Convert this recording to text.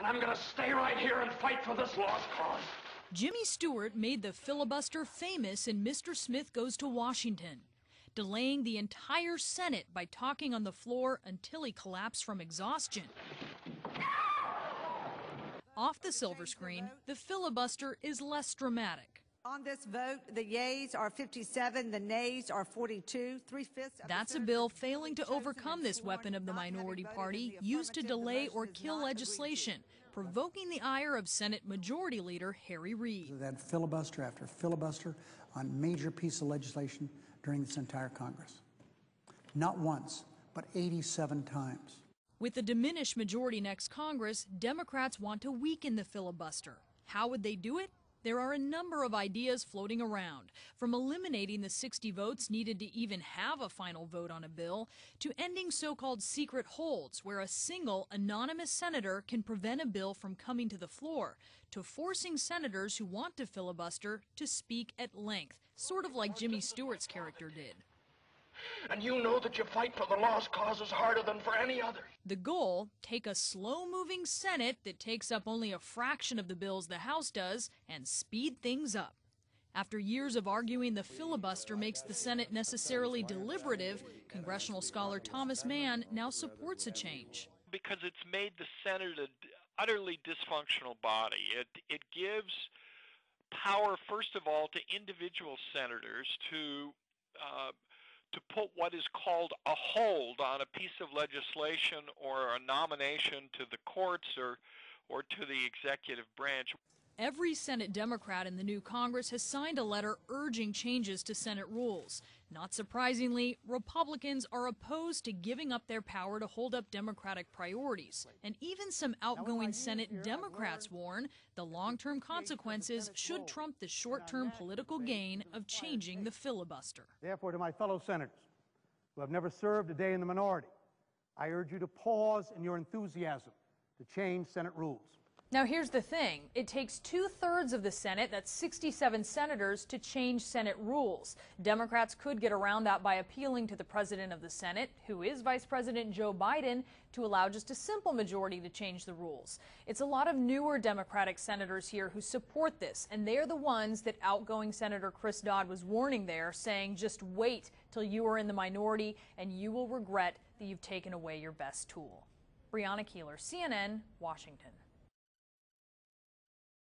and I'm going to stay right here and fight for this lost cause. Jimmy Stewart made the filibuster famous in Mr. Smith Goes to Washington, delaying the entire Senate by talking on the floor until he collapsed from exhaustion. Off the silver screen, the filibuster is less dramatic. On this vote, the yeas are 57, the nays are 42, 3/5. That's a bill failing to overcome this weapon of the minority party used to delay or kill legislation, provoking the ire of Senate Majority Leader Harry Reid. That filibuster after filibuster on major piece of legislation during this entire Congress. Not once, but 87 times. With a diminished majority next Congress, Democrats want to weaken the filibuster. How would they do it? There are a number of ideas floating around, from eliminating the 60 votes needed to even have a final vote on a bill, to ending so-called secret holds, where a single anonymous senator can prevent a bill from coming to the floor, to forcing senators who want to filibuster to speak at length, sort of like Jimmy Stewart's character did. And you know that you fight for the lost causes harder than for any other. The goal, take a slow-moving Senate that takes up only a fraction of the bills the House does and speed things up. After years of arguing the filibuster makes the Senate necessarily deliberative, congressional scholar Thomas Mann now supports a change. Because it's made the Senate an utterly dysfunctional body. It gives power, first of all, to individual senators to put what is called a hold on a piece of legislation or a nomination to the courts or to the executive branch. Every Senate Democrat in the new Congress has signed a letter urging changes to Senate rules. Not surprisingly, Republicans are opposed to giving up their power to hold up Democratic priorities. And even some outgoing Senate Democrats warn the long-term consequences should trump the short-term political gain of changing the filibuster. Therefore, to my fellow senators who have never served a day in the minority, I urge you to pause in your enthusiasm to change Senate rules. Now here's the thing, it takes 2/3 of the Senate, that's 67 senators, to change Senate rules. Democrats could get around that by appealing to the President of the Senate, who is Vice President Joe Biden, to allow just a simple majority to change the rules. It's a lot of newer Democratic senators here who support this, and they're the ones that outgoing Senator Chris Dodd was warning there, saying just wait till you are in the minority and you will regret that you've taken away your best tool. Brianna Keilar, CNN, Washington.